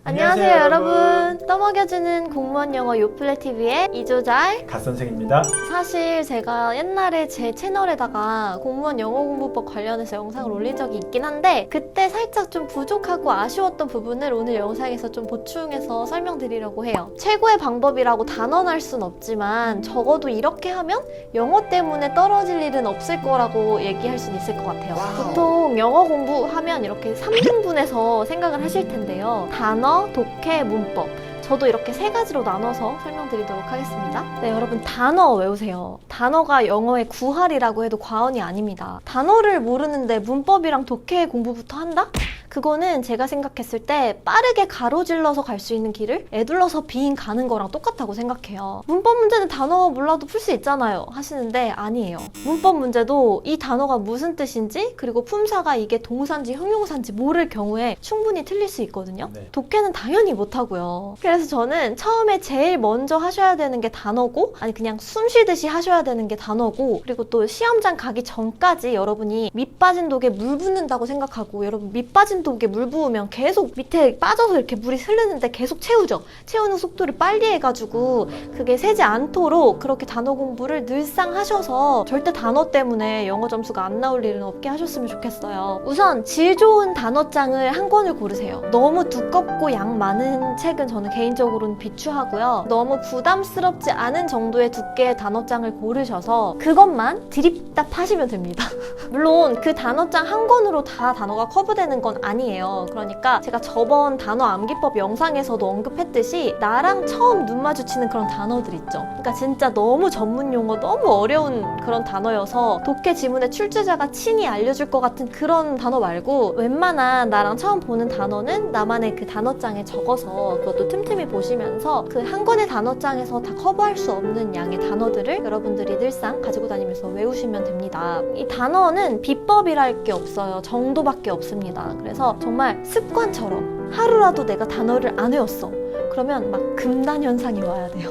안녕하세요 여러분. 떠먹여주는 공무원 영어 요플레TV의 이조잘 갓선생입니다. 사실 제가 옛날에 제 채널에다가 공무원 영어 공부법 관련해서 영상을 올린 적이 있긴 한데 그때 살짝 좀 부족하고 아쉬웠던 부분을 오늘 영상에서 좀 보충해서 설명드리려고 해요. 최고의 방법이라고 단언할 순 없지만 적어도 이렇게 하면 영어 때문에 떨어질 일은 없을 거라고 얘기할 수는 있을 것 같아요. 보통 영어 공부하면 이렇게 3등분해서 생각을 하실 텐데요. 단어, 독해, 문법. 저도 이렇게 세 가지로 나눠서 설명드리도록 하겠습니다. 네, 여러분 단어 외우세요. 단어가 영어의 구할이라고 해도 과언이 아닙니다. 단어를 모르는데 문법이랑 독해 공부부터 한다? 그거는 제가 생각했을 때 빠르게 가로질러서 갈 수 있는 길을 에둘러서 빙 가는 거랑 똑같다고 생각해요. 문법 문제는 단어 몰라도 풀 수 있잖아요 하시는데 아니에요. 문법 문제도 이 단어가 무슨 뜻인지 그리고 품사가 이게 동사인지 형용사인지 모를 경우에 충분히 틀릴 수 있거든요. 네. 독해는 당연히 못하고요. 그래서 저는 처음에 제일 먼저 하셔야 되는 게 단어고 아니 그냥 숨 쉬듯이 하셔야 되는 게 단어고 그리고 또 시험장 가기 전까지 여러분이 밑 빠진 독에 물 붓는다고 생각하고 여러분 밑 빠진 독에 물 부으면 계속 밑에 빠져서 이렇게 물이 흐르는데 계속 채우죠. 채우는 속도를 빨리 해가지고 그게 새지 않도록 그렇게 단어 공부를 늘상 하셔서 절대 단어 때문에 영어 점수가 안 나올 일은 없게 하셨으면 좋겠어요. 우선 질 좋은 단어장을 한 권을 고르세요. 너무 두껍고 양 많은 책은 저는 개인적으로는 비추하고요. 너무 부담스럽지 않은 정도의 두께의 단어장을 고르셔서 그것만 드립답 하시면 됩니다. 물론 그 단어장 한 권으로 다 단어가 커버되는 건 아니에요. 그러니까 제가 저번 단어 암기법 영상에서도 언급했듯이 나랑 처음 눈 마주치는 그런 단어들 있죠. 그러니까 진짜 너무 전문 용어, 너무 어려운 그런 단어여서 독해 지문의 출제자가 친히 알려줄 것 같은 그런 단어 말고 웬만한 나랑 처음 보는 단어는 나만의 그 단어장에 적어서 그것도 틈틈이 보시면서 그 한 권의 단어장에서 다 커버할 수 없는 양의 단어들을 여러분들이 늘상 가지고 다니면서 외우시면 됩니다. 이 단어는 비법이랄 게 없어요. 정도밖에 없습니다. 그래서 정말 습관처럼 하루라도 내가 단어를 안 외웠어. 그러면 막 금단 현상이 와야 돼요.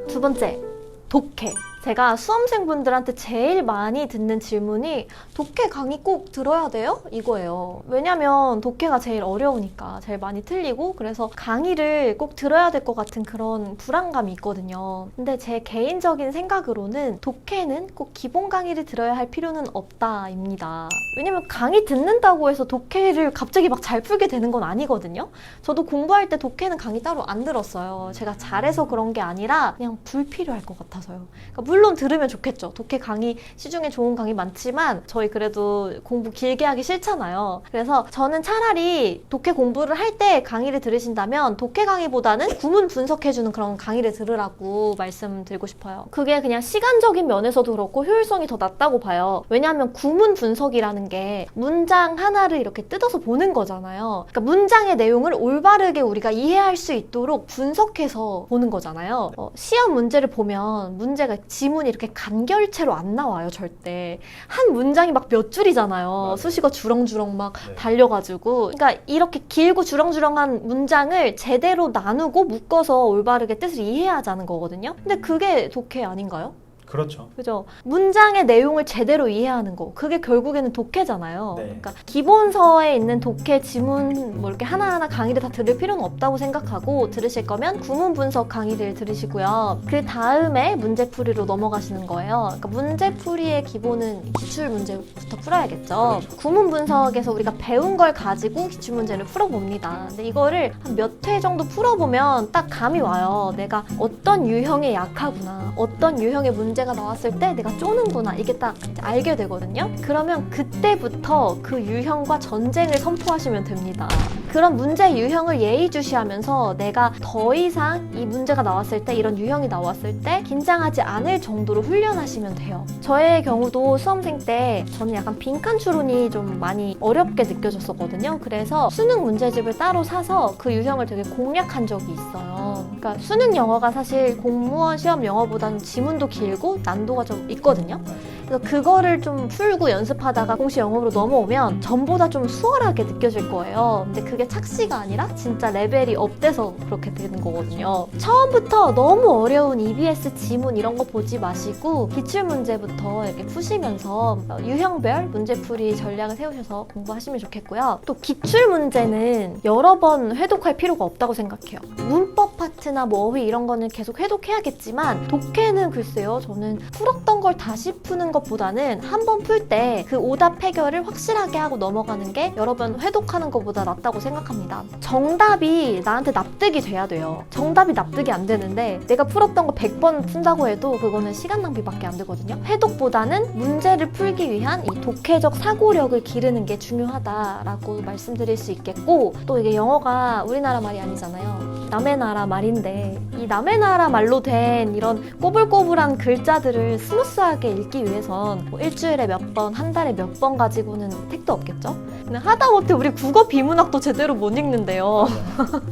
두 번째, 독해. 제가 수험생분들한테 제일 많이 듣는 질문이 독해 강의 꼭 들어야 돼요? 이거예요. 왜냐면 독해가 제일 어려우니까 제일 많이 틀리고 그래서 강의를 꼭 들어야 될 것 같은 그런 불안감이 있거든요. 근데 제 개인적인 생각으로는 독해는 꼭 기본 강의를 들어야 할 필요는 없다입니다. 왜냐면 강의 듣는다고 해서 독해를 갑자기 막 잘 풀게 되는 건 아니거든요. 저도 공부할 때 독해는 강의 따로 안 들었어요. 제가 잘해서 그런 게 아니라 그냥 불필요할 것 같아서요. 그러니까 물론 들으면 좋겠죠. 독해 강의, 시중에 좋은 강의 많지만 저희 그래도 공부 길게 하기 싫잖아요. 그래서 저는 차라리 독해 공부를 할 때 강의를 들으신다면 독해 강의보다는 구문 분석해주는 그런 강의를 들으라고 말씀드리고 싶어요. 그게 그냥 시간적인 면에서도 그렇고 효율성이 더 낮다고 봐요. 왜냐하면 구문 분석이라는 게 문장 하나를 이렇게 뜯어서 보는 거잖아요. 그러니까 문장의 내용을 올바르게 우리가 이해할 수 있도록 분석해서 보는 거잖아요. 시험 문제를 보면 문제가 지문이 이렇게 간결체로 안 나와요, 절대. 한 문장이 막 몇 줄이잖아요. 맞아요. 수식어 주렁주렁 막 네. 달려가지고. 그러니까 이렇게 길고 주렁주렁한 문장을 제대로 나누고 묶어서 올바르게 뜻을 이해하자는 거거든요. 근데 그게 독해 아닌가요? 그렇죠. 그죠? 문장의 내용을 제대로 이해하는 거. 그게 결국에는 독해잖아요. 네. 그러니까 기본서에 있는 독해 지문 뭐 이렇게 하나하나 강의를 다 들을 필요는 없다고 생각하고 들으실 거면 구문 분석 강의를 들으시고요. 그 다음에 문제풀이로 넘어가시는 거예요. 그러니까 문제풀이의 기본은 기출 문제부터 풀어야겠죠. 그렇죠. 구문 분석에서 우리가 배운 걸 가지고 기출 문제를 풀어봅니다. 근데 이거를 한 몇 회 정도 풀어보면 딱 감이 와요. 내가 어떤 유형에 약하구나. 어떤 유형의 문제가 나왔을 때 내가 쪼는구나. 이게 딱 알게 되거든요. 그러면 그때부터 그 유형과 전쟁을 선포하시면 됩니다. 그런 문제 유형을 예의주시하면서 내가 더 이상 이 문제가 나왔을 때 이런 유형이 나왔을 때 긴장하지 않을 정도로 훈련하시면 돼요. 저의 경우도 수험생 때 저는 약간 빈칸 추론이 좀 많이 어렵게 느껴졌었거든요. 그래서 수능 문제집을 따로 사서 그 유형을 되게 공략한 적이 있어요. 그러니까 수능 영어가 사실 공무원 시험 영어보다는 지문도 길고 난도가 좀 있거든요. 그래서 그거를 좀 풀고 연습하다가 공시 영어로 넘어오면 전보다 좀 수월하게 느껴질 거예요. 근데 그게 착시가 아니라 진짜 레벨이 업돼서 그렇게 되는 거거든요. 처음부터 너무 어려운 EBS 지문 이런 거 보지 마시고 기출문제부터 이렇게 푸시면서 유형별 문제풀이 전략을 세우셔서 공부하시면 좋겠고요. 또 기출문제는 여러 번 회독할 필요가 없다고 생각해요. 문법 파트나 뭐 어휘 이런 거는 계속 회독해야겠지만 독해는 글쎄요, 저는 풀었던 걸 다시 푸는 것보다는 한 번 풀 때 그 오답 해결을 확실하게 하고 넘어가는 게 여러 번 회독하는 것보다 낫다고 생각합니다. 정답이 나한테 납득이 돼야 돼요. 정답이 납득이 안 되는데 내가 풀었던 거 100번 푼다고 해도 그거는 시간 낭비밖에 안 되거든요. 회독보다는 문제를 풀기 위한 이 독해적 사고력을 기르는 게 중요하다라고 말씀드릴 수 있겠고, 또 이게 영어가 우리나라 말이 아니잖아요. 남의 나라 말인데 이 남의 나라 말로 된 이런 꼬불꼬불한 글자들을 스무스하게 읽기 위해선 뭐 일주일에 몇 번, 한 달에 몇 번 가지고는 택도 없겠죠? 근데 하다못해 우리 국어 비문학도 제대로 못 읽는데요.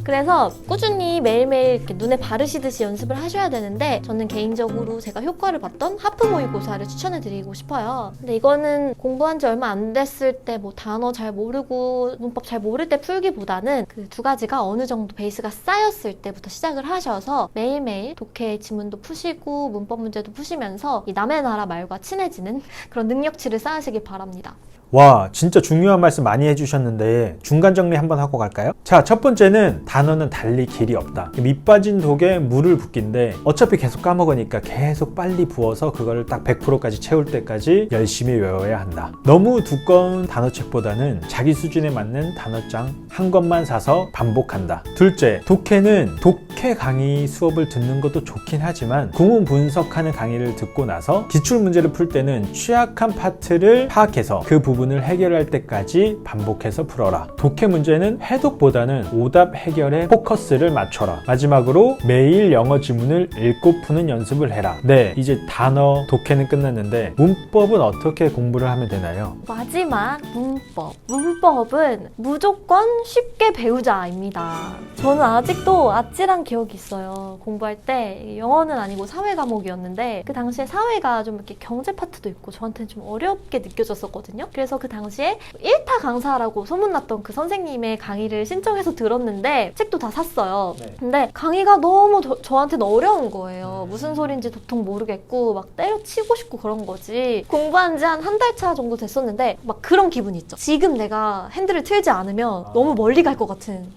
그래서 꾸준히 매일매일 이렇게 눈에 바르시듯이 연습을 하셔야 되는데, 저는 개인적으로 제가 효과를 봤던 하프 모의고사를 추천해드리고 싶어요. 근데 이거는 공부한 지 얼마 안 됐을 때 뭐 단어 잘 모르고 문법 잘 모를 때 풀기보다는 그 두 가지가 어느 정도 베이스가 쌓였을 때부터 시작을 하셔서 매일매일 독해 지문도 푸시고 문법 문제도 푸시면서 이 남의 나라 말과 친해지는 그런 능력치를 쌓으시길 바랍니다. 와, 진짜 중요한 말씀 많이 해주셨는데 중간 정리 한번 하고 갈까요? 자, 첫 번째는 단어는 달리 길이 없다. 밑 빠진 독에 물을 붓기인데 어차피 계속 까먹으니까 계속 빨리 부어서 그거를 딱 100%까지 채울 때까지 열심히 외워야 한다. 너무 두꺼운 단어책보다는 자기 수준에 맞는 단어장 한 권만 사서 반복한다. 둘째, 독해는 독해 강의 수업을 듣는 것도 좋긴 하지만 구문 분석하는 강의를 듣고 나서 기출문제를 풀 때는 취약한 파트를 파악해서 그 부분을 해결할 때까지 반복해서 풀어라. 독해 문제는 해독보다는 오답 해결에 포커스를 맞춰라. 마지막으로 매일 영어 지문을 읽고 푸는 연습을 해라. 네, 이제 단어 독해는 끝났는데 문법은 어떻게 공부를 하면 되나요? 마지막 문법. 문법은 무조건 쉽게 배우자입니다. 저는 아직도 아찔한 기억이 있어요. 공부할 때 영어는 아니고 사회 과목이었는데 그 당시에 사회가 좀 이렇게 경제 파트도 있고 저한테는 좀 어렵게 느껴졌었거든요. 그래서 그 당시에 1타 강사라고 소문났던 그 선생님의 강의를 신청해서 들었는데 책도 다 샀어요. 네. 근데 강의가 너무 저한테는 어려운 거예요. 무슨 소린지 도통 모르겠고 막 때려치고 싶고 그런 거지. 공부한 지 한 달 차 정도 됐었는데 막 그런 기분 있죠. 지금 내가 핸들을 틀지 않으면 너무 멀리 갈 것 같은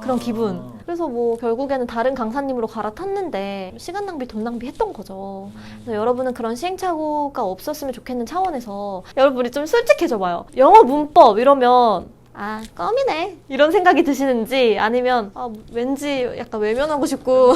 그런 기분. 그래서 뭐 결국에는 다른 강사님으로 갈아탔는데 시간 낭비, 돈 낭비 했던 거죠. 그래서 여러분은 그런 시행착오가 없었으면 좋겠는 차원에서 여러분이 좀 솔직해져 봐요. 영어 문법 이러면 아, 껌이네 이런 생각이 드시는지, 아니면 왠지 약간 외면하고 싶고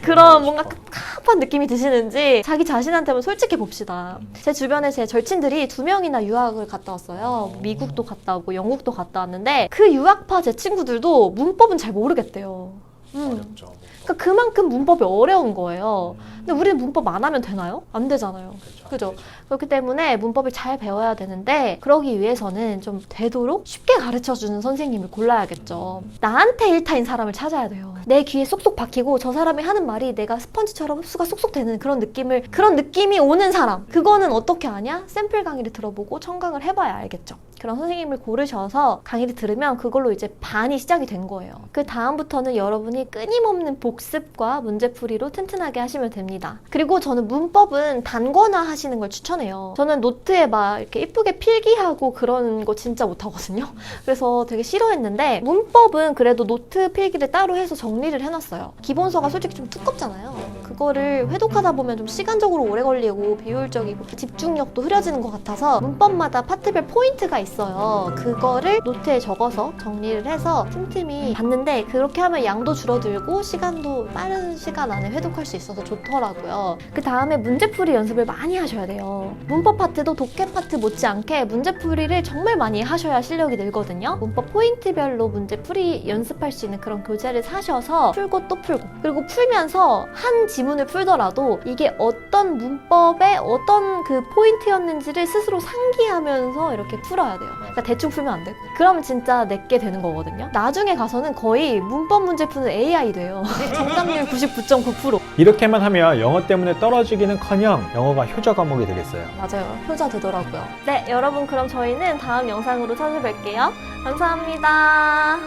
그런 뭔가 깝깝한 느낌이 드시는지 자기 자신한테만 솔직히 봅시다. 제 주변에 제 절친들이 2명이나 유학을 갔다 왔어요. 미국도 갔다 오고 영국도 갔다 왔는데 그 유학파 제 친구들도 문법은 잘 모르겠대요. 어렵죠. 그러니까 그만큼 문법이 어려운 거예요. 근데 우리는 문법 안 하면 되나요? 안 되잖아요. 그죠? 그렇기 때문에 문법을 잘 배워야 되는데, 그러기 위해서는 좀 되도록 쉽게 가르쳐주는 선생님을 골라야겠죠. 나한테 일타인 사람을 찾아야 돼요. 내 귀에 쏙쏙 박히고 저 사람이 하는 말이 내가 스펀지처럼 흡수가 쏙쏙 되는 그런 느낌이 오는 사람. 그거는 어떻게 아냐? 샘플 강의를 들어보고 청강을 해봐야 알겠죠. 그런 선생님을 고르셔서 강의를 들으면 그걸로 이제 반이 시작이 된 거예요. 그 다음부터는 여러분이 끊임없는 복습과 문제풀이로 튼튼하게 하시면 됩니다. 그리고 저는 문법은 단권화 하시는 걸 추천해요. 저는 노트에 막 이렇게 예쁘게 필기하고 그런 거 진짜 못하거든요. 그래서 되게 싫어했는데 문법은 그래도 노트 필기를 따로 해서 정리를 해놨어요. 기본서가 솔직히 좀 두껍잖아요. 그거를 회독하다 보면 좀 시간적으로 오래 걸리고 비효율적이고 집중력도 흐려지는 것 같아서 문법마다 파트별 포인트가 있어요. 그거를 노트에 적어서 정리를 해서 틈틈이 봤는데, 그렇게 하면 양도 줄어들고 시간도 빠른 시간 안에 회독할 수 있어서 좋더라고요. 그 다음에 문제풀이 연습을 많이 하셔야 돼요. 문법 파트도 독해 파트 못지않게 문제풀이를 정말 많이 하셔야 실력이 늘거든요. 문법 포인트별로 문제풀이 연습할 수 있는 그런 교재를 사셔서 풀고 또 풀고, 그리고 풀면서 한 지문을 풀더라도 이게 어떤 문법의 어떤 그 포인트였는지를 스스로 상기하면서 이렇게 풀어야 풀어야 돼요. 그러니까 대충 풀면 안 되고. 그러면 진짜 내게 되는 거거든요. 나중에 가서는 거의 문법 문제 푸는 AI 돼요. 정답률 99.9%. 이렇게만 하면 영어 때문에 떨어지기는커녕 영어가 효자 과목이 되겠어요. 맞아요. 효자 되더라고요. 네, 여러분 그럼 저희는 다음 영상으로 찾아뵐게요. 감사합니다.